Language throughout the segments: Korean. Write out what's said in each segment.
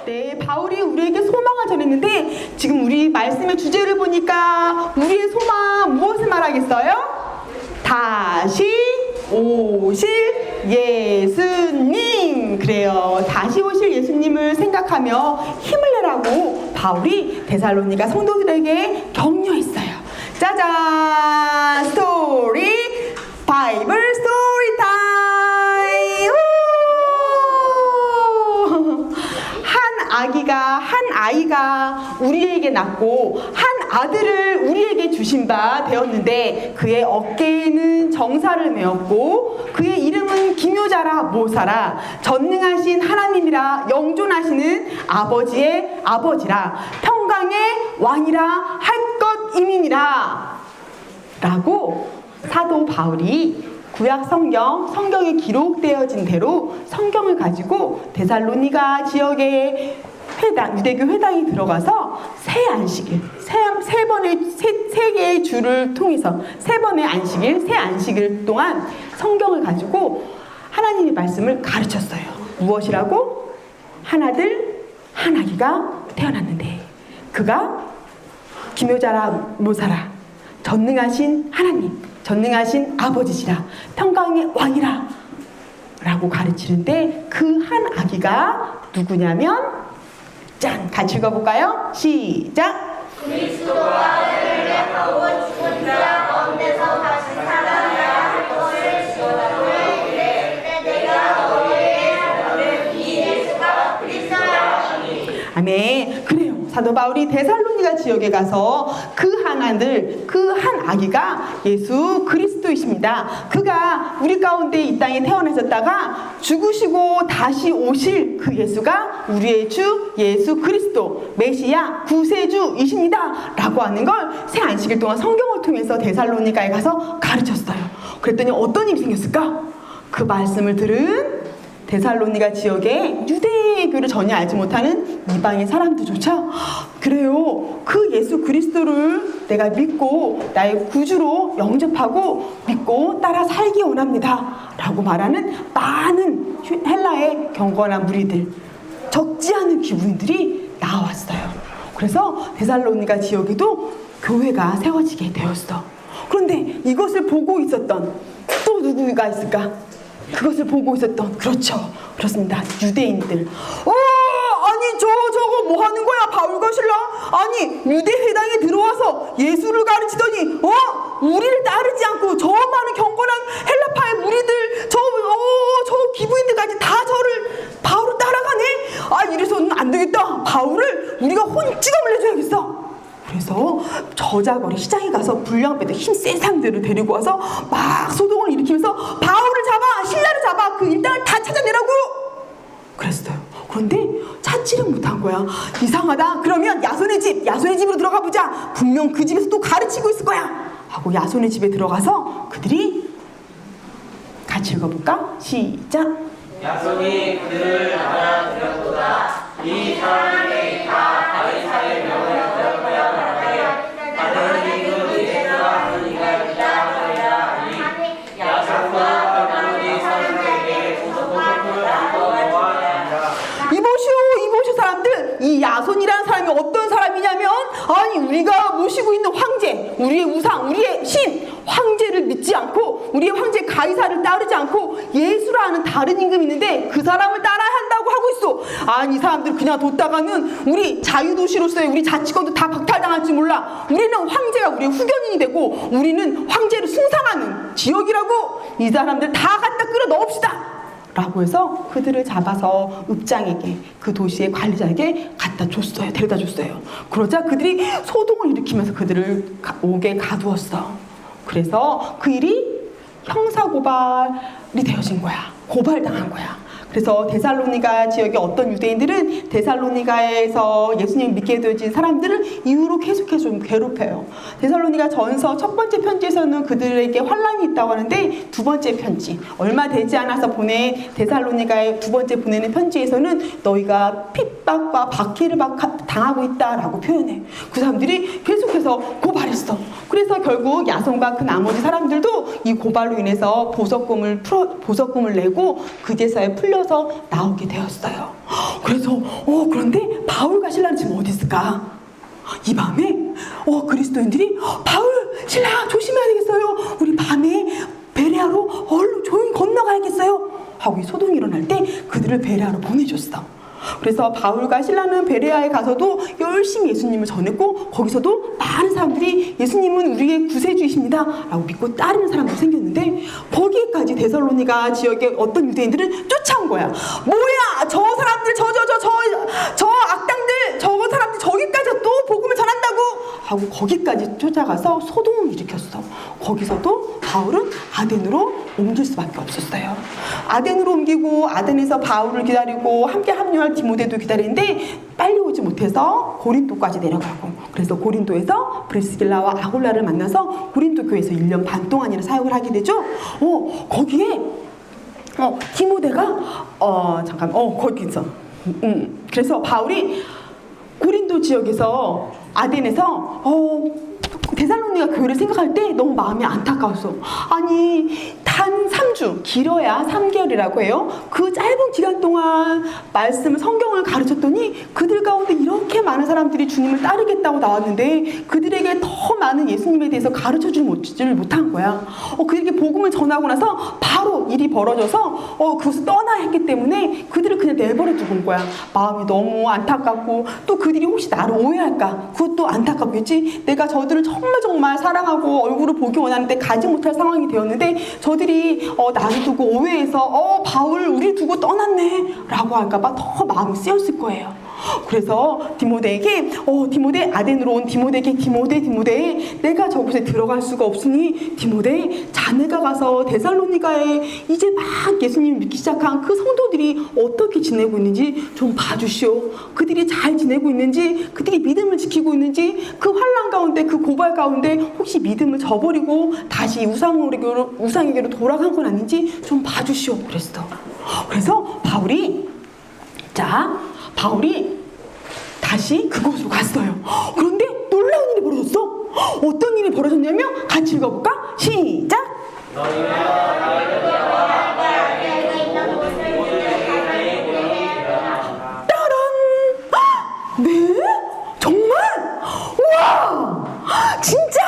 네, 바울이 우리에게 소망을 전했는데 지금 우리 말씀의 주제를 보니까 우리의 소망 무엇을 말하겠어요? 다시 오실 예수님. 그래요. 다시 오실 예수님을 생각하며 힘을 내라고 바울이 데살로니가 성도들에게 격려했어요. 짜잔! 스토리! 바이블 스토리 타임! 한 아이가 우리에게 낳고 한 아들을 우리에게 주신 바 되었는데 그의 어깨에는 정사를 메었고 그의 이름은 기묘자라 모사라 전능하신 하나님이라 영존하시는 아버지의 아버지라 평강의 왕이라 할 것임이니라 라고 사도 바울이 구약 성경에 기록되어진 대로 성경을 가지고 데살로니가 지역의 회당, 유대교 회당에 들어가서 새 안식일, 세 개의 주를 통해서 세 번의 안식일, 새 안식일 동안 성경을 가지고 하나님의 말씀을 가르쳤어요. 무엇이라고? 한 아들, 한 아기가 태어났는데 그가 기묘자라 모사라 전능하신 하나님, 전능하신 아버지시라 평강의 왕이라 라고 가르치는데 그 한 아기가 누구냐면 짠! 같이 읽어볼까요? 시작! 그리스도와 하고 죽은 자 가운데서 다시 살아나야 할 것을 지어가고 이래 내가 너희에게 말하는 이 예수가 그리스도라 하니. 아멘. 그래요. 사도 바울이 데살로니가 지역에 가서 그 한 아들, 그 한 아기가 예수 그리스도이십니다. 그가 우리 가운데 이 땅에 태어나셨다가 죽으시고 다시 오실 그 예수가 우리의 주 예수 그리스도 메시아 구세주이십니다 라고 하는 걸 새 안식일 동안 성경을 통해서 데살로니가에 가서 가르쳤어요. 그랬더니 어떤 일이 생겼을까? 그 말씀을 들은 데살로니가 지역에 유대교를 전혀 알지 못하는 이방인 사람들조차 그래요. 그 예수 그리스도를 내가 믿고 나의 구주로 영접하고 믿고 따라 살기 원합니다 라고 말하는 많은 헬라의 경건한 무리들, 적지 않은 기부인들이 나왔어요. 그래서 데살로니가 지역에도 교회가 세워지게 되었어. 그런데 이것을 보고 있었던 또 누구가 있을까? 그것을 보고 있었던, 그렇죠, 그렇습니다, 유대인들. 아니 저거 뭐 하는 거야 바울과 신라? 아니 유대 회당에 들어와서 예수를 가르치더니 우리를 따르지 않고 저 많은 경건한 헬라파의 무리들, 저 기부인들까지 다 바울을 따라가네. 이래서는 안 되겠다. 바울을 우리가 혼찌감을 내줘야겠어. 그래서 저자거리 시장에 가서 불량배들 힘센 사람들을 데리고 와서 막 소동을 일으키면서 바울을 잡아, 신라를 잡아, 그 일당을 다 찾아내라고 그랬어요. 그런데 찾지를 못한 거야. 이상하다. 그러면 야손의 집으로 들어가 보자. 분명 그 집에서 또 가르치고 있을 거야 하고 야손의 집에 들어가서 그들이 같이 읽어볼까? 시작. 야손이 그들을 알아들었도다. 이 사람이 다 바리사의 명을 들었고야 말하되 나는 이그 예수가 하느니가 있다 하리라 하니 야손과 바울이 사람들에게 고속을 하고 보아하니라. 이보시오 사람들, 이 야손이라는 사람이 어떤 사람이냐면 우리가 모시고 있는 황제, 우리의 우상, 우리의 신 황제를 믿지 않고 우리의 황제 가이사를 따르지 않고 예수라는 다른 임금이 있는데 그 사람을 따라야 한다고 하고 있어. 이 사람들 그냥 뒀다가는 우리 자유도시로서의 우리 자치권도 다 박탈당할지 몰라. 우리는 황제가 우리의 후견인이 되고 우리는 황제를 숭상하는 지역이라고. 이 사람들 다 갖다 끌어 넣읍시다 라고 해서 그들을 잡아서 읍장에게, 그 도시의 관리자에게 데려다 줬어요. 그러자 그들이 소동을 일으키면서 그들을 옥에 가두었어. 그래서 그 일이 형사고발이 되어진 거야. 고발당한 거야. 그래서 데살로니가 지역의 어떤 유대인들은 데살로니가에서 예수님을 믿게 되어진 사람들을 이후로 계속해서 좀 괴롭혀요. 데살로니가 전서 첫 번째 편지에서는 그들에게 환란이 있다고 하는데 두 번째 편지, 얼마 되지 않아서 데살로니가에 두 번째 보내는 편지에서는 너희가 핍박과 박해를 당하고 있다라고 표현해. 그 사람들이 계속해서 고발했어. 그래서 결국 야손과 그 나머지 사람들도 이 고발로 인해서 보석금을 내고 그제서야 풀려서 나오게 되었어요. 그래서 그런데 바울과 실라는 지금 어디 있을까? 이 밤에 그리스도인들이 바울, 실라 조심해야 되겠어요. 우리 밤에 베레아로 얼른 조용히 건너가야겠어요 하고 이 소동이 일어날 때 그들을 베레아로 보내줬어. 그래서 바울과 실라는 베레아에 가서도 열심히 예수님을 전했고 거기서도 많은 사람들이 예수님은 우리의 구세주이십니다 라고 믿고 따르는 사람도 생겼는데 거기까지 데살로니가 지역의 어떤 유대인들은 쫓아온 거야. 뭐야 저 사람들 저 악당들 저거 사람들 저기까지 또 복음을 전한다고 하고 거기까지 쫓아가서 소동을 일으켰어. 거기서도 바울은 아덴으로 옮길 수밖에 없었어요. 아덴으로 옮기고 아덴에서 바울을 기다리고 함께 합류할 디모데도 기다리는데 빨리 오지 못해서 고린도까지 내려가고 그래서 고린도에서 브리스길라와 아굴라를 만나서 고린도 교회에서 1년 반 동안이나 사역을 하게 되죠. 거기에 디모데가 거기서 그래서 바울이 고린도 지역에서 아덴에서 데살로니가 교회를 생각할 때 너무 마음이 안타까웠어. 아니 단 3주 길어야 3개월이라고 해요. 그 짧은 기간 동안 말씀을 성경을 가르쳤더니 그들 가운데 이렇게 많은 사람들이 주님을 따르겠다고 나왔는데 그들에게 더 많은 예수님에 대해서 가르쳐주지 못한 거야. 그들에게 복음을 전하고 나서 바로 일이 벌어져서 그것을 떠나야 했기 때문에 그들을 그냥 내버려 두고 온 거야. 마음이 너무 안타깝고 또 그들이 혹시 나를 오해할까 그것도 안타깝겠지. 내가 저들을 정말 사랑하고 얼굴을 보기 원하는데 가지 못할 상황이 되었는데 저들이 나를 두고 오해해서 바울 우리 두고 떠났네 라고 할까봐 더 마음이 쓰였을 거예요. 그래서 디모데에게 디모데 아덴으로 온 디모데에게 디모데 내가 저곳에 들어갈 수가 없으니 디모데 자네가 가서 데살로니가에 이제 막 예수님을 믿기 시작한 그 성도들이 어떻게 지내고 있는지 좀 봐주시오. 그들이 잘 지내고 있는지 그들이 믿음을 지키고 있는지 그 환난 가운데 그 고발 가운데 혹시 믿음을 저버리고 다시 우상에게로 돌아간 건 아닌지 좀 봐주시오 그랬어. 그래서 바울이 다시 그곳으로 갔어요. 그런데 놀라운 일이 벌어졌어. 어떤 일이 벌어졌냐면 같이 읽어볼까? 시작! 따란! 네? 정말? 우와! 진짜!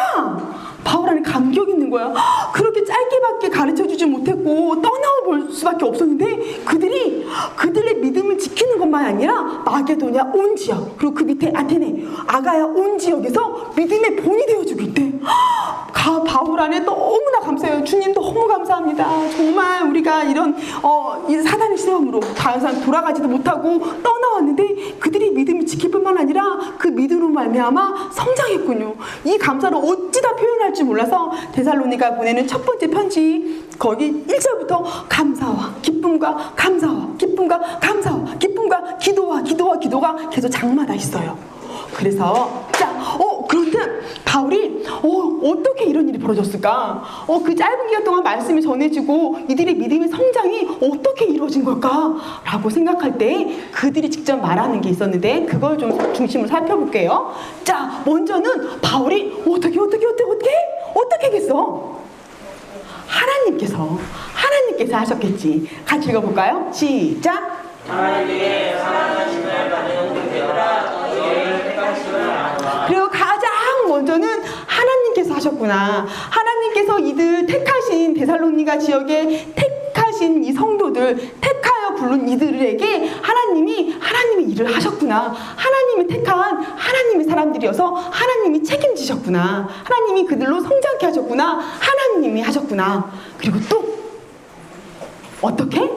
바울 안에 감격이 있는 거야. 그렇게 짧게밖에 가르쳐주지 못했고 떠나볼 수밖에 없었는데 그들의 믿음을 지키는 것만 아니라 마게도냐 온 지역 그리고 그 밑에 아테네 아가야 온 지역에서 믿음의 본이 되어주고 있대. 바울 안에 너무나 감사해요. 주님 너무 감사합니다. 정말 우리가 이런 이 사단의 시험으로 다른 사람 돌아가지도 못하고 떠나왔는데 그들이 믿음을 지킬 뿐만 아니라 그 믿음으로 말미암아 성장했군요. 이 감사를 어찌다 표현할지 몰라서 데살로니가 보내는 첫 번째 편지 거기 1절부터 감사와 기쁨과 감사와 기쁨과 감사와 기쁨과 기도가 계속 장마다 있어요. 그래서 그런데 바울이 어떻게 이런 일이 벌어졌을까? 그 짧은 기간 동안 말씀이 전해지고 이들의 믿음의 성장이 어떻게 이루어진 걸까? 라고 생각할 때 그들이 직접 말하는 게 있었는데 그걸 좀 중심으로 살펴볼게요. 자, 먼저는 바울이 어떻게 했겠어? 하나님께서 하셨겠지. 같이 읽어볼까요? 시작! 하나님께 사랑하심을 받은 그들아 너희를 택하심을 아노라. 그리고 가장 먼저는 하나님께서 하셨구나. 하나님께서 이들 택하신 데살로니가 지역에 택하신 이 성도들 택하여 부른 이들에게 하나님이 일을 하셨구나. 하나님이 택한 하나님의 사람들이어서 하나님이 책임지셨구나. 하나님이 그들로 성장케 하셨구나. 하나님이 하셨구나. 그리고 또 어떻게?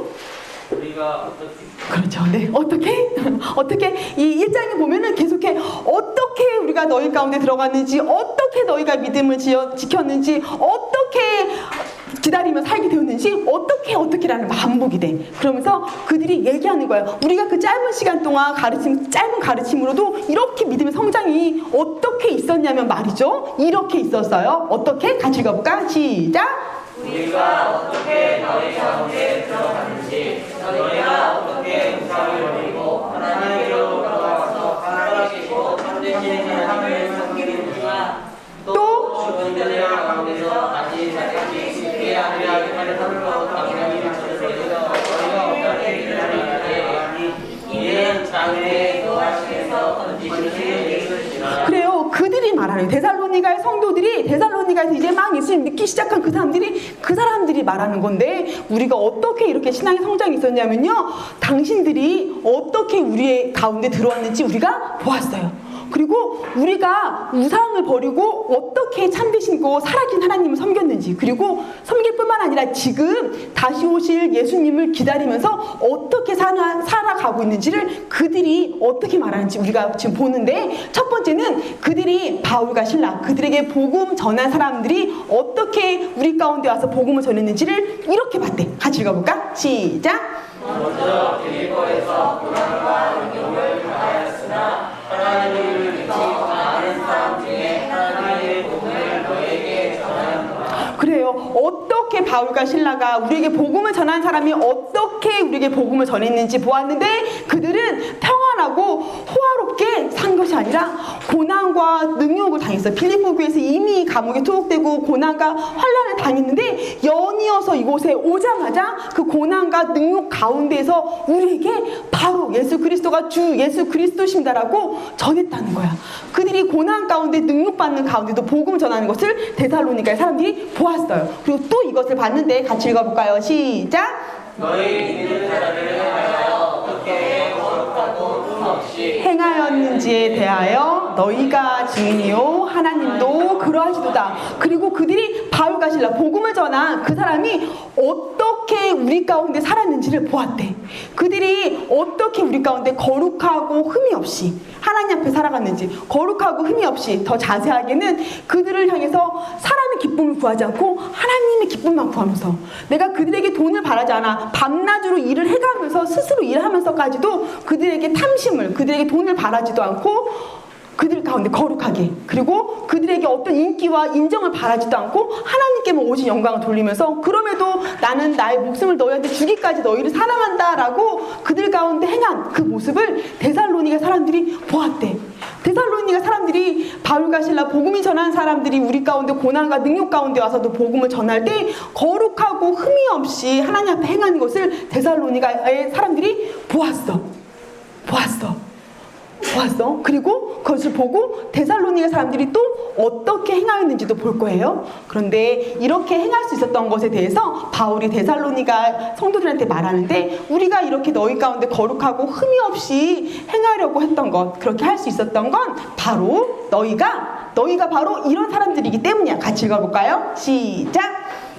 우리가 어떻게? 그렇죠. 네. 어떻게 이 1장에 보면은 계속해 어떻게 우리가 너희 가운데 들어갔는지 어떻게 너희가 믿음을 지켰는지 어떻게 기다리며 살게 되었는지 어떻게라는 반복이 돼. 그러면서 그들이 얘기하는 거예요. 우리가 그 짧은 시간 동안 짧은 가르침으로도 이렇게 믿음의 성장이 어떻게 있었냐면 말이죠. 이렇게 있었어요. 어떻게? 같이 읽어볼까? 시작! 우리가 어떻게 너희 가운데 들어갔는지 너희가 어떻게 우상을 버리고 하나님께로 돌아와서 하나님께 너희에게 노하시면서 던지시는 예수시라. 그래요. 그들이 말하는 데살로니가의 성도들이 데살로니가에서 이제 막 예수님 믿기 시작한 그 사람들이 말하는 건데 우리가 어떻게 이렇게 신앙의 성장이 있었냐면요. 당신들이 어떻게 우리의 가운데 들어왔는지 우리가 보았어요. 그리고 우리가 우상을 버리고 어떻게 참되시고 살아계신 하나님을 섬겼는지, 그리고 섬길 뿐만 아니라 지금 다시 오실 예수님을 기다리면서 어떻게 살아가고 있는지를 그들이 어떻게 말하는지 우리가 지금 보는데, 첫 번째는 그들이 바울과 실라, 그들에게 복음 전한 사람들이 어떻게 우리 가운데 와서 복음을 전했는지를 이렇게 봤대. 같이 읽어볼까? 시작! 먼저 빌립보에서 고난과 능력을 당하였으나 하나님을 믿지 않은 사람 중에 하나님의 복음을 너에게 전하였노라. 그래요. 어떻게 바울과 실라가 우리에게 복음을 전한 사람이 어떻게 우리에게 복음을 전했는지 보았는데, 그들은 평안하고 호화롭게 산 것이 아니라 고난과 능욕을 당했어요. 빌립보 교회에서 이미 감옥에 투옥되고 고난과 환난을 당했는데 연이어서 이곳에 오자마자 그 고난과 능욕 가운데에서 우리에게 바로 예수 그리스도가 주 예수 그리스도십니다라고 전했다는 거야. 그들이 고난 가운데 능욕받는 가운데도 복음 전하는 것을 데살로니가의 사람들이 보았어요. 그리고 또 이것을 봤는데 같이 읽어볼까요? 시작! 너희 믿는 자를 위하여 어떻게 거룩하고 흠없이 행하였는지에 대하여 너희가 증인이요 하나님도 그러하시도다. 그리고 그들이 바울과 실라 복음을 전한 그 사람이 어떻게 우리 가운데 살았는지를 보았대. 그들이 어떻게 우리 가운데 거룩하고 흠이 없이 하나님 앞에 살아갔는지, 거룩하고 흠이 없이 더 자세하게는 그들을 향해서 사람의 기쁨을 구하지 않고 하나님의 기쁨만 구하면서, 내가 그들에게 돈을 바라지 않아 밤낮으로 일을 해가면서 스스로 일하면서까지도 그들에게 탐심을, 그들에게 돈을 바라지도 않고 그들 가운데 거룩하게, 그리고 그들에게 어떤 인기와 인정을 바라지도 않고 하나님께만 오직 영광을 돌리면서, 그럼에도 나는 나의 목숨을 너희한테 주기까지 너희를 사랑한다라고 그들 가운데 행한 그 모습을 데살로니가 사람들이 보았대. 데살로니가 사람들이 바울과 실라 복음이 전한 사람들이 우리 가운데 고난과 능욕 가운데 와서도 복음을 전할 때 거룩하고 흠이 없이 하나님 앞에 행하는 것을 데살로니가의 사람들이 보았어. 그리고 그것을 보고 데살로니가 사람들이 또 어떻게 행하였는지도 볼 거예요. 그런데 이렇게 행할 수 있었던 것에 대해서 바울이 데살로니가 성도들한테 말하는데, 우리가 이렇게 너희 가운데 거룩하고 흠이 없이 행하려고 했던 것, 그렇게 할 수 있었던 건 바로 너희가 바로 이런 사람들이기 때문이야. 같이 읽어볼까요? 시작!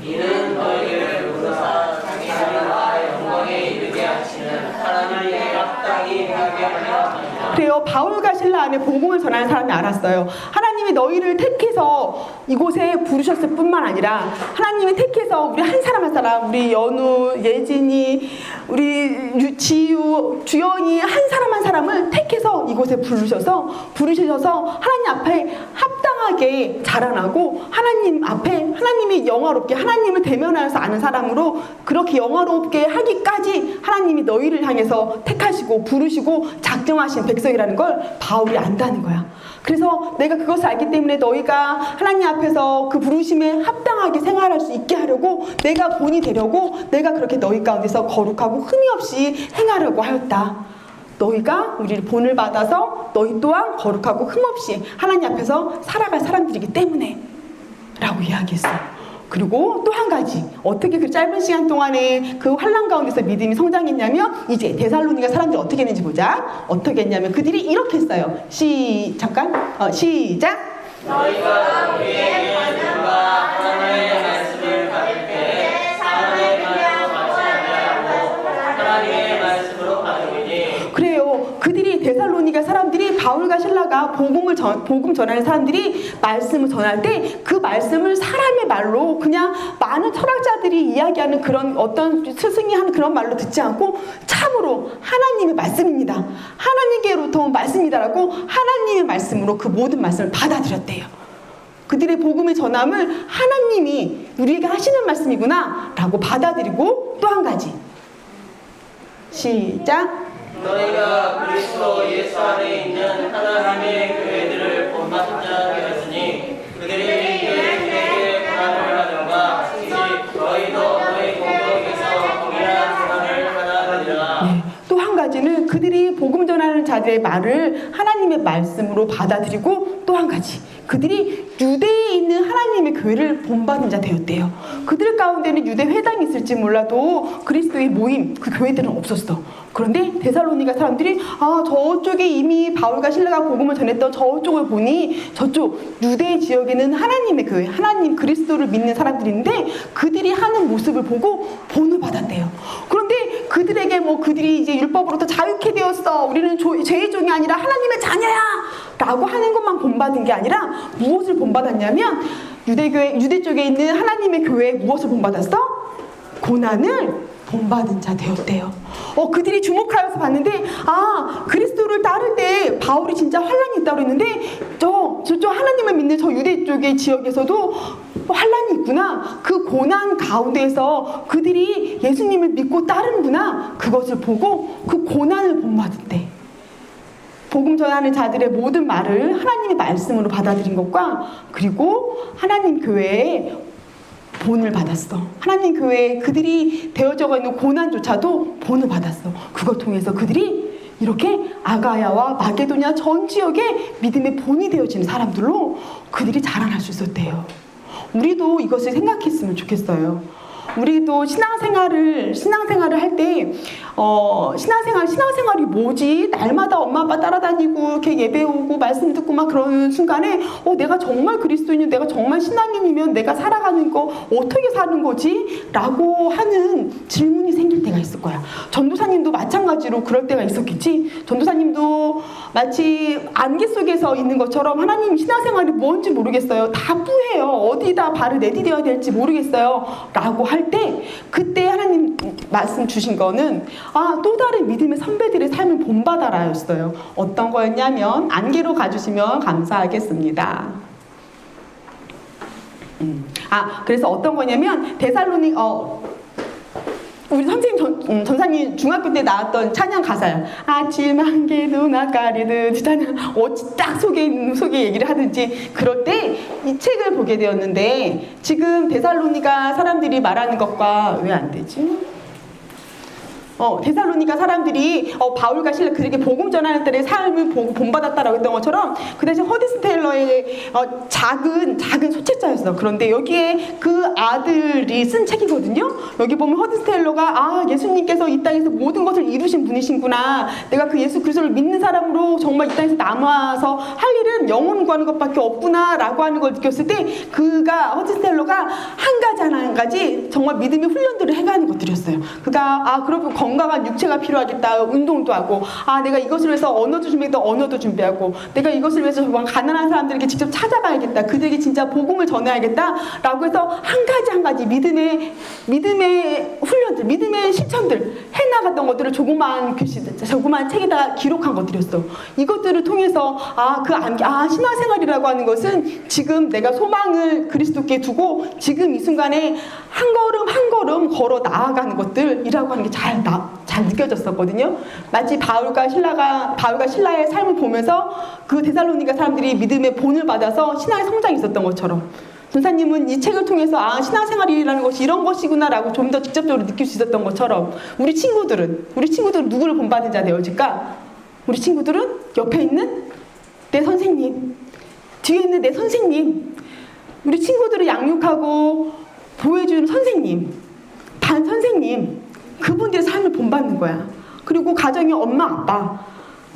이는 너희를 부르사 자기 나라와 영광에 이르게 하시는 하나님의 합당히 행하게 하려 합니다. 그래요. 바울과 실라 안에 복음을 전하는 사람이 알았어요. 하나님이 너희를 택해서 이곳에 부르셨을 뿐만 아니라 하나님이 택해서 우리 한 사람 한 사람, 우리 연우, 예진이, 우리 지유, 주연이 한 사람 한 사람을 택해서 이곳에 부르셔서 하나님 앞에 합당하게 자라나고 하나님 앞에 하나님이 영화롭게 하나님을 대면하여서 아는 사람으로 그렇게 영화롭게 하기까지 하나님이 너희를 향해서 택하시고 부르시고 작정하신 백성이라는 걸 바울이 안다는 거야. 그래서 내가 그것을 알기 때문에 너희가 하나님 앞에서 그 부르심에 합당하게 생활할 수 있게 하려고, 내가 본이 되려고 내가 그렇게 너희 가운데서 거룩하고 흠이 없이 행하려고 하였다. 너희가 우리를 본을 받아서 너희 또한 거룩하고 흠없이 하나님 앞에서 살아갈 사람들이기 때문에 라고 이야기했어. 그리고 또 한 가지, 어떻게 그 짧은 시간 동안에 그 환난 가운데서 믿음이 성장했냐면, 이제 데살로니가 사람들이 어떻게 했는지 보자. 어떻게 했냐면 그들이 이렇게 했어요. 시작! 너희가 우리의 말씀과 하나님의 말씀을 받을 때 사람의 말을 받지 아니하고 하나님의 말씀으로 받으리니. 그래요. 그들이 데살로니가 사람들이 바울과 실라가 복음 전하는 사람들이 말씀을 전할 때 그 말씀을 사람의 말로, 그냥 많은 철학자들이 이야기하는 그런 어떤 스승이 하는 그런 말로 듣지 않고 참으로 하나님의 말씀입니다, 하나님께로부터 온 말씀이다라고 하나님의 말씀으로 그 모든 말씀을 받아들였대요. 그들의 복음의 전함을 하나님이 우리에게 하시는 말씀이구나 라고 받아들이고, 또 한 가지 시작! 너희가 그리스도 예수 안에 있는 하나님의 교회들을 본받자 되었으니 그들이 예수에게 고난을 하는가 같이 너희도 너희 공동에서 동일한 고난을 받아들이라. 또 한 가지는 그들이 복음 전하는 자들 자들의 말을 하나님의 말씀으로 받아들이고, 또 한 가지, 그들이 유대에 있는 하나님의 교회를 본받은 자 되었대요. 그들 가운데는 유대 회당이 있을지 몰라도 그리스도의 모임, 그 교회들은 없었어. 그런데 데살로니가 사람들이 저쪽에 이미 바울과 실라가 복음을 전했던 저쪽을 보니 저쪽 유대 지역에는 하나님의 교회, 하나님 그리스도를 믿는 사람들이 있는데 그들이 하는 모습을 보고 본을 받았대요. 그런데 그들에게 그들이 이제 율법으로부터 자유케 되었어, 우리는 죄의 종이 아니라 하나님의 자녀야 라고 하는 것만 본받은 게 아니라 무엇을 본받았냐면, 유대 쪽에 있는 하나님의 교회에 무엇을 본받았어? 고난을 본받은 자 되었대요. 그들이 주목하여서 봤는데, 그리스도를 따를 때 바울이 진짜 환란이 있다고 했는데 저쪽 하나님을 믿는 저 유대 쪽의 지역에서도 환란이 있구나. 그 고난 가운데에서 그들이 예수님을 믿고 따르는구나. 그것을 보고 그 고난을 본받았대. 복음 전하는 자들의 모든 말을 하나님의 말씀으로 받아들인 것과, 그리고 하나님 교회에 본을 받았어. 하나님 교회에 그들이 되어져 있는 고난조차도 본을 받았어. 그걸 통해서 그들이 이렇게 아가야와 마게도냐 전 지역에 믿음의 본이 되어지는 사람들로 그들이 자라날 수 있었대요. 우리도 이것을 생각했으면 좋겠어요. 우리도 신앙생활을 할 때 신앙생활이 뭐지? 날마다 엄마 아빠 따라다니고 이렇게 예배 오고 말씀 듣고 막 그러는 순간에 내가 정말 그리스도인이면, 내가 정말 신앙인이면 내가 살아가는 거 어떻게 사는 거지? 라고 하는 질문이 생길 때가 있을 거야. 전도사님도 마찬가지로 그럴 때가 있었겠지. 전도사님도 마치 안개 속에서 있는 것처럼 하나님 신앙생활이 뭔지 모르겠어요. 다 뿌해요. 어디다 발을 내디뎌야 될지 모르겠어요. 라고 할 때, 그때 하나님 말씀 주신 거는 또 다른 믿음의 선배들의 삶을 본받아라 였어요. 어떤 거였냐면, 안개로 가주시면 감사하겠습니다. 그래서 어떤 거냐면, 우리 선생님 전사님 중학교 때 나왔던 찬양 가사야. 아침 안개 누나 가리듯 찬양, 딱 속에 얘기를 하든지 그럴 때 이 책을 보게 되었는데, 지금 데살로니가 사람들이 말하는 것과 왜 안 되지? 데살로니가 사람들이 바울과 실라 그에게 복음 전하는 때의 삶을 본받았다라고 했던 것처럼, 그 당시 허디슨 테일러의 작은 소책자였어. 그런데 여기에 그 아들이 쓴 책이거든요. 여기 보면 허디슨 테일러가 예수님께서 이 땅에서 모든 것을 이루신 분이신구나, 내가 그 예수 그리스도를 믿는 사람으로 정말 이 땅에서 남아서 할 일은 영혼 구하는 것밖에 없구나 라고 하는 걸 느꼈을 때, 허디슨 테일러가 한 가지 정말 믿음의 훈련들을 해가는 것들이었어요. 그가 그러면 건강한 육체가 필요하겠다, 운동도 하고, 내가 이것을 위해서 언어도 준비했다, 언어도 준비하고, 내가 이것을 위해서 정말 가난한 사람들에게 직접 찾아가야겠다, 그들에게 진짜 복음을 전해야겠다 라고 해서 한 가지 믿음의 훈련들, 믿음의 실천들 해나갔던 것들을 조그마한 책에다 기록한 것들이었어. 이것들을 통해서 신앙생활이라고 하는 것은 지금 내가 소망을 그리스도께 두고 지금 이 순간에 한 걸음 걸어 나아가는 것들이라고 하는 게 잘 느껴졌었거든요. 마치 바울과 실라의 삶을 보면서 그 데살로니가 사람들이 믿음의 본을 받아서 신앙의 성장이 있었던 것처럼, 전사님은 이 책을 통해서 신앙생활이라는 것이 이런 것이구나 라고 좀 더 직접적으로 느낄 수 있었던 것처럼, 우리 친구들은 누구를 본받은 자 되어질까? 우리 친구들은 옆에 있는 내 선생님, 뒤에 있는 내 선생님, 우리 친구들을 양육하고 보호해주는 선생님, 반 선생님, 그분들의 삶을 본받는 거야. 그리고 가정의 엄마 아빠.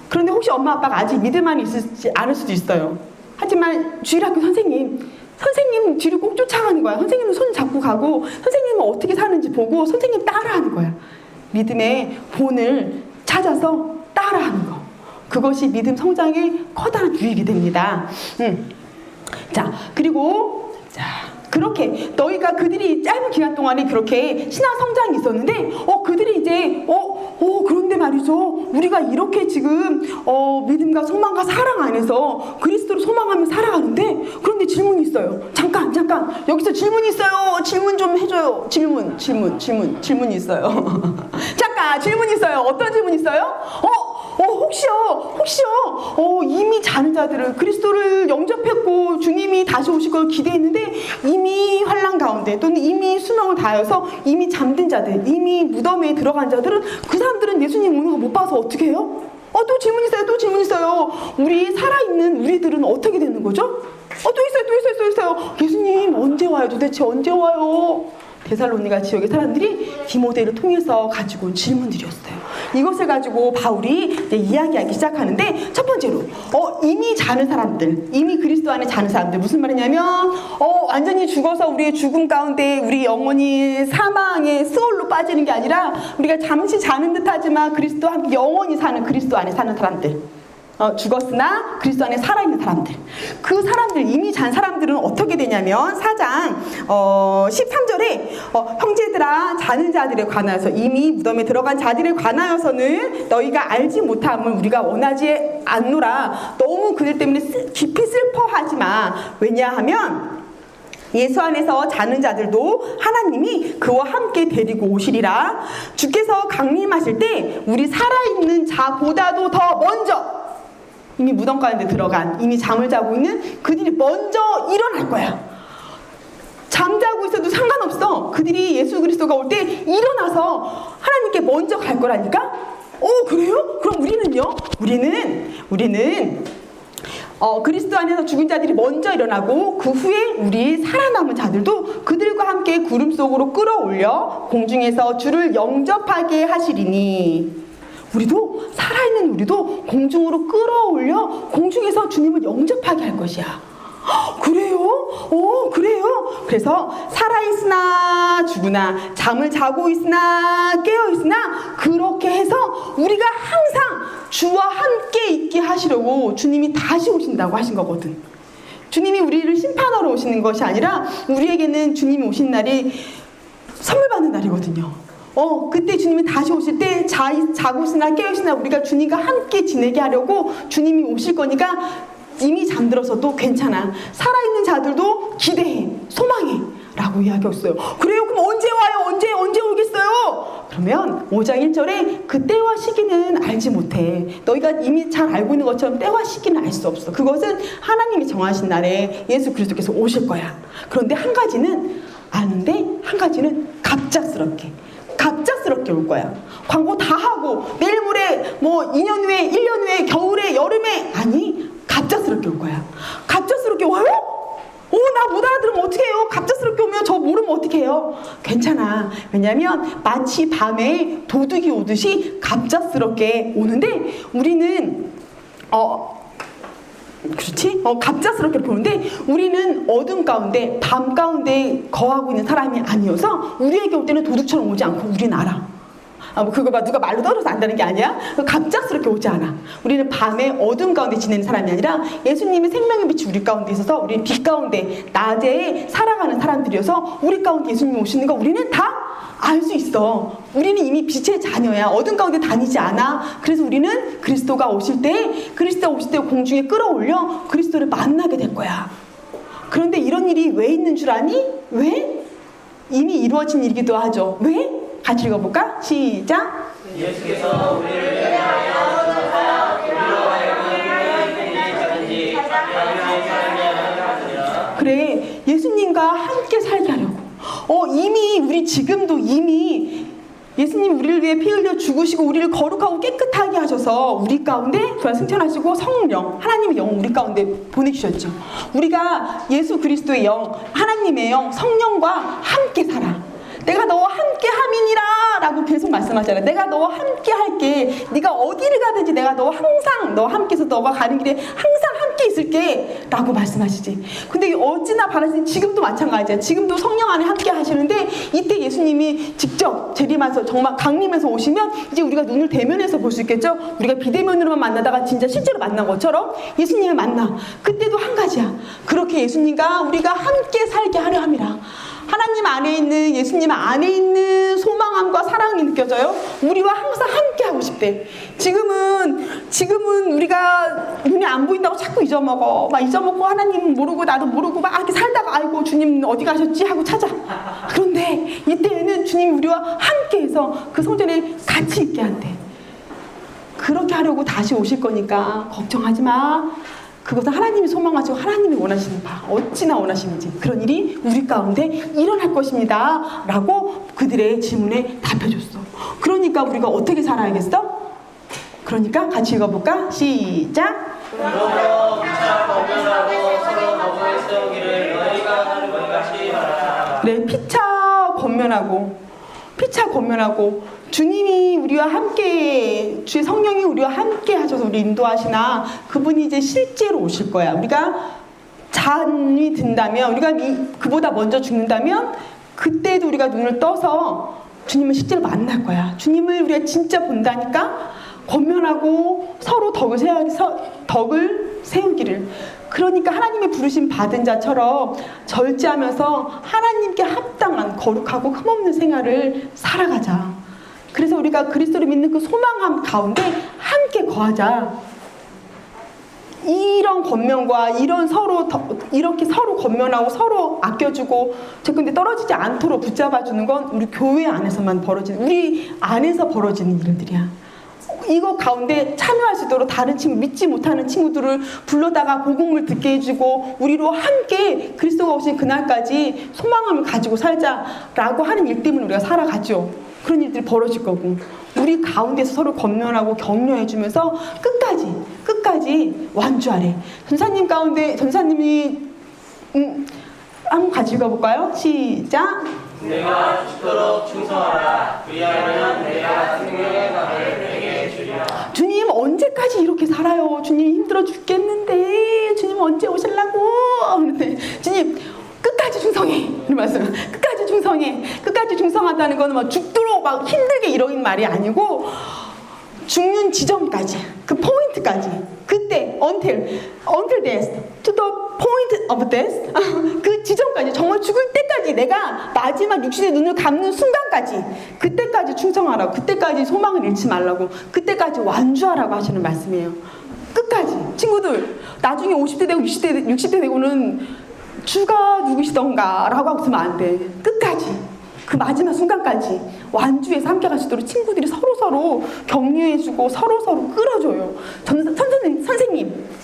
그런데 혹시 엄마 아빠가 아직 믿음 안에 있지 않을 수도 있어요. 하지만 주일학교 선생님 뒤를 꼭 쫓아가는 거야. 선생님은 손 잡고 가고, 선생님은 어떻게 사는지 보고 선생님 따라하는 거야. 믿음의 본을 찾아서 따라하는 거, 그것이 믿음 성장의 커다란 유익이 됩니다. 그리고 그렇게 너희가 그들이 짧은 기간 동안에 그렇게 신앙 성장이 있었는데, 그들이 이제 그런데 말이죠, 우리가 이렇게 지금 믿음과 소망과 사랑 안에서 그리스도를 소망하며 살아가는데, 그런데 질문이 있어요. 잠깐 여기서 질문이 있어요. 질문 좀 해줘요. 질문이 있어요. 잠깐, 질문이 있어요. 어떤 질문이 있어요? 혹시요, 이미 자는 자들은 그리스도를 영접했고 주님이 다시 오실 걸 기대했는데, 이미 환난 가운데 또는 이미 수명을 다해서 이미 잠든 자들, 이미 무덤에 들어간 자들은, 그 사람들은 예수님 오는 거 못 봐서 어떻게 해요? 또 질문 있어요. 또 질문 있어요. 우리 살아있는 우리들은 어떻게 되는 거죠? 또 있어요. 예수님 언제 와요? 도대체 언제 와요? 데살로니가 지역의 사람들이 디모데를 통해서 가지고 온 질문들이었어요. 이것을 가지고 바울이 이제 이야기하기 시작하는데, 첫 번째로 이미 자는 사람들, 이미 그리스도 안에 자는 사람들, 무슨 말이냐면 완전히 죽어서 우리의 죽음 가운데 우리 영혼이 사망의 스올로 빠지는 게 아니라 우리가 잠시 자는 듯하지만 그리스도와 함께 영원히 사는, 그리스도 안에 사는 사람들, 죽었으나 그리스도 안에 살아있는 사람들, 그 사람들, 이미 잔 사람들은 어떻게 되냐면 4장 13절에 형제들아, 자는 자들에 관하여서, 이미 무덤에 들어간 자들에 관하여서는 너희가 알지 못함을 우리가 원하지 않노라. 너무 그들 때문에 깊이 슬퍼하지 마. 왜냐하면 예수 안에서 자는 자들도 하나님이 그와 함께 데리고 오시리라. 주께서 강림하실 때 우리 살아있는 자보다도 더 먼저, 이미 무덤 가운데 들어간, 이미 잠을 자고 있는 그들이 먼저 일어날 거야. 잠자고 있어도 상관없어. 그들이 예수 그리스도가 올 때 일어나서 하나님께 먼저 갈 거라니까? 그래요? 그럼 우리는요? 우리는 그리스도 안에서 죽은 자들이 먼저 일어나고, 그 후에 우리 살아남은 자들도 그들과 함께 구름 속으로 끌어올려 공중에서 주를 영접하게 하시리니, 우리도, 살아있는 우리도 공중으로 끌어올려 공중에서 주님을 영접하게 할 것이야. 그래요? 그래요? 그래서 살아있으나 죽으나, 잠을 자고 있으나 깨어있으나, 그렇게 해서 우리가 항상 주와 함께 있게 하시려고 주님이 다시 오신다고 하신 거거든. 주님이 우리를 심판하러 오시는 것이 아니라 우리에게는 주님이 오신 날이 선물 받는 날이거든요. 그때 주님이 다시 오실 때 자고 있으나 깨어있으나 우리가 주님과 함께 지내게 하려고 주님이 오실 거니까 이미 잠들어서도 괜찮아. 살아있는 자들도 기대해, 소망해 라고 이야기했어요. 그래요? 그럼 언제 와요? 언제 오겠어요? 그러면 5장 1절에 그 때와 시기는 알지 못해. 너희가 이미 잘 알고 있는 것처럼 때와 시기는 알 수 없어. 그것은 하나님이 정하신 날에 예수 그리스도께서 오실 거야. 그런데 한 가지는 아는데, 한 가지는 갑작스럽게 올 거야. 광고 다 하고 내일 모레 2년 후에, 1년 후에, 겨울에, 여름에, 아니, 갑작스럽게 올 거야. 갑작스럽게 와요? 나 못 알아들으면 어떻게 해요? 갑작스럽게 오면 저 모르면 어떻게 해요? 괜찮아. 왜냐면 마치 밤에 도둑이 오듯이 갑작스럽게 오는데, 우리는 그렇지? 갑작스럽게 보는데, 우리는 어둠 가운데, 밤 가운데 거하고 있는 사람이 아니어서 우리에게 올 때는 도둑처럼 오지 않고 우리는 알아. 그거 누가 말로 떨어서 안다는 게 아니야. 갑작스럽게 오지 않아. 우리는 밤에 어둠 가운데 지내는 사람이 아니라 예수님의 생명의 빛이 우리 가운데 있어서 우리는 빛 가운데 낮에 살아가는 사람들이어서 우리 가운데 예수님이 오시는 거 우리는 다 알 수 있어. 우리는 이미 빛의 자녀야. 어둠 가운데 다니지 않아. 그래서 우리는 그리스도가 오실 때 공중에 끌어올려 그리스도를 만나게 될 거야. 그런데 이런 일이 왜 있는 줄 아니? 왜? 이미 이루어진 일이기도 하죠. 왜? 같이 읽어볼까? 시작. 예수께서 우리를 위하여 주셔서 우리로 하여금 이든지 가능한 사람이 하느니라. 그래, 예수님과 함께 살게 하려고. 이미 우리 지금도 이미 예수님 우리를 위해 피 흘려 죽으시고 우리를 거룩하고 깨끗하게 하셔서 우리 가운데 부활 승천하시고 성령, 하나님의 영 우리 가운데 보내주셨죠. 우리가 예수 그리스도의 영, 하나님의 영, 성령과 함께 살아. 내가 너와 함께 함이니라 라고 계속 말씀하잖아요. 내가 너와 함께 할게. 네가 어디를 가든지 내가 너와 항상 너와 함께해서 너가 가는 길에 항상 함께 있을게 라고 말씀하시지. 근데 어찌나 바라시니 지금도 마찬가지야. 지금도 성령 안에 함께 하시는데, 이때 예수님이 직접 재림해서 정말 강림해서 오시면 이제 우리가 눈을 대면해서 볼 수 있겠죠. 우리가 비대면으로만 만나다가 진짜 실제로 만난 것처럼 예수님을 만나. 그때도 한 가지야. 그렇게 예수님과 우리가 함께 살게 하려 함이라. 하나님 안에 있는, 예수님 안에 있는 소망함과 사랑이 느껴져요. 우리와 항상 함께 하고 싶대. 지금은 우리가 눈에 안 보인다고 자꾸 잊어먹어. 잊어먹고 하나님 모르고 나도 모르고 이렇게 살다가 아이고 주님 어디 가셨지 하고 찾아. 그런데 이때에는 주님이 우리와 함께해서 그 성전에 같이 있게 한대. 그렇게 하려고 다시 오실 거니까 걱정하지 마. 그것은 하나님이 소망하시고 하나님이 원하시는 바, 어찌나 원하시는지 그런 일이 우리 가운데 일어날 것입니다 라고 그들의 질문에 답해줬어. 그러니까 우리가 어떻게 살아야겠어? 그러니까 같이 읽어볼까? 시작. 그러므로 피차 권면하고 서로 덕을 세우기를 너희가 하는 것 같이 하라. 네, 피차 권면하고 주님이 우리와 함께, 주의 성령이 우리와 함께 하셔서 우리 인도하시나 그분이 이제 실제로 오실 거야. 우리가 잔이 든다면, 우리가 그보다 먼저 죽는다면 그때도 우리가 눈을 떠서 주님을 실제로 만날 거야. 주님을 우리가 진짜 본다니까 권면하고 서로 덕을 세우기를. 그러니까 하나님의 부르심 받은 자처럼 절제하면서 하나님께 합당한 거룩하고 흠없는 생활을 살아가자. 그래서 우리가 그리스도를 믿는 그 소망함 가운데 함께 거하자. 이런 권면과 이런 이렇게 서로 권면하고 서로 아껴주고 근데 떨어지지 않도록 붙잡아주는 건 우리 교회 안에서만 우리 안에서 벌어지는 일들이야. 이거 가운데 참여할 수 있도록 다른 친구, 믿지 못하는 친구들을 불러다가 복음을 듣게 해주고 우리로 함께 그리스도가 오신 그날까지 소망함을 가지고 살자라고 하는 일 때문에 우리가 살아가죠. 그런 일들이 벌어질 거고 우리 가운데서 서로 권면하고 격려해주면서 끝까지 완주하래. 전사님이 한번 같이 읽어볼까요? 시작. 내가 죽도록 충성하라. 그리하면 내가 생명의 밥을 내게 주리라. 주님 언제까지 이렇게 살아요? 주님 힘들어 죽겠는데 주님 언제 오실라고? 그런데 주님 끝까지 충성해. 이런 말씀. 끝까지 충성하다는 거는 막 죽도록 막 힘들게 이러는 말이 아니고 죽는 지점까지, 그 포인트까지, 그때 until death, to the point of death, 그 지점까지, 정말 죽을 때까지, 내가 마지막 육신의 눈을 감는 순간까지, 그때까지 충성하라고, 그때까지 소망을 잃지 말라고, 그때까지 완주하라고 하시는 말씀이에요. 끝까지. 친구들, 나중에 50대 되고 60대 되고는 주가 누구시던가 라고 하고 있으면 안 돼. 끝까지. 그 마지막 순간까지 완주해서 함께 갈 수 있도록 친구들이 서로 격려해주고 서로 끌어줘요.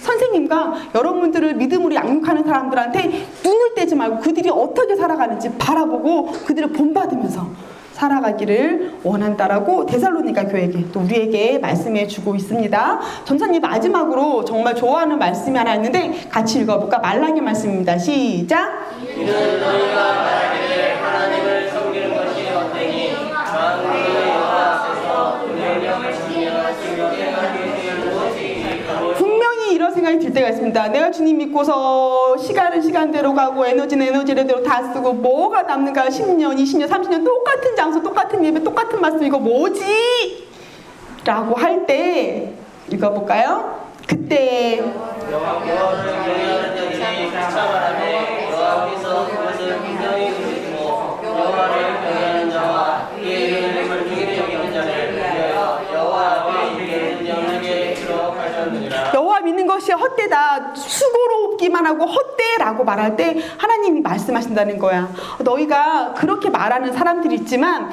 선생님과 여러분들을 믿음으로 양육하는 사람들한테 눈을 떼지 말고 그들이 어떻게 살아가는지 바라보고 그들을 본받으면서 살아가기를 원한다라고 데살로니가 교회에게 또 우리에게 말씀해 주고 있습니다. 전사님 마지막으로 정말 좋아하는 말씀이 하나 있는데 같이 읽어볼까? 말라기 말씀입니다. 시작. 이는 너희가 말하기를 하나님을 섬기는 것이 어때니 만군의 여호와 앞에서 운명령을 지키며 생명의 하나님을 무엇이 분명히 이런 생각이 들 때가 있습니다. 내가 주님 믿고서 시간은 시간대로 가고 에너지는 에너지대로 다 쓰고 뭐가 남는가? 10년, 20년, 30년 똑같은 장소, 똑같은 예배, 똑같은 말씀 이거 뭐지? 라고 할 때 읽어볼까요? 그때 여호와를 경외하는 자들이 비참하라며 여호와께서 그것을 분명히 그리시고 여호와를 경외하는 자와 그의 이름을 중히 여기는 자를 위하여 여호와 앞에 이르는 영역에 기록하셨느니라. 여호와 믿는 것이 헛되다, 수고롭기만 하고 헛되라고 말할 때 하나님이 말씀하신다는 거야. 너희가 그렇게 말하는 사람들이 있지만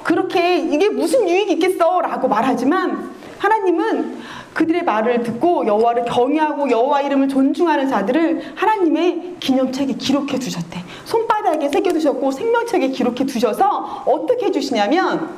그렇게 이게 무슨 유익이 있겠어 라고 말하지만 하나님은 그들의 말을 듣고 여호와를 경외하고 여호와 이름을 존중하는 자들을 하나님의 기념책에 기록해 두셨대. 손바닥에 새겨두셨고 생명책에 기록해 두셔서 어떻게 해주시냐면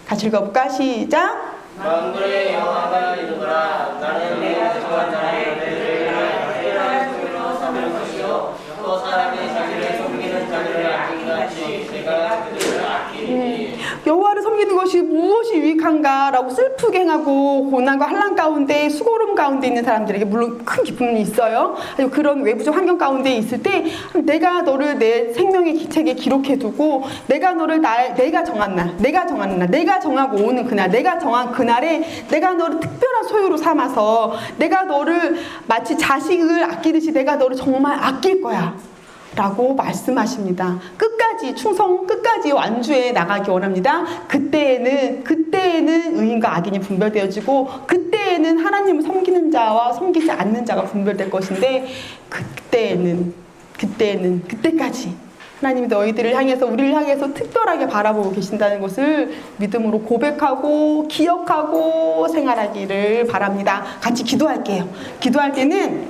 같이 읽어볼까? 시작. 만군의 여호와가 이르노라. 나는 내가 정한 자의 너희를 특별한 종으로 삼을 것이요 또 사람의 자기를 섬기는 자들을 아끼기같이 내가 그들을 아끼리니. 여호와를 섬기는 것이 무엇이 유익한가라고 슬프게 행하고 고난과 환난 가운데 수고로움 가운데 있는 사람들에게 물론 큰 기쁨이 있어요. 그런 외부적 환경 가운데 있을 때 내가 너를 내 생명의 책에 기록해두고 내가 너를 내가 정한 날, 내가 정하고 오는 그날, 내가 정한 그날에 내가 너를 특별한 소유로 삼아서 내가 너를 마치 자식을 아끼듯이 내가 너를 정말 아낄 거야 라고 말씀하십니다. 끝까지 충성, 끝까지 완주해 나가기 원합니다. 그때에는 의인과 악인이 분별되어지고 그때에는 하나님을 섬기는 자와 섬기지 않는 자가 분별될 것인데 그때까지 하나님이 너희들을 향해서 우리를 향해서 특별하게 바라보고 계신다는 것을 믿음으로 고백하고 기억하고 생활하기를 바랍니다. 같이 기도할게요. 기도할 때는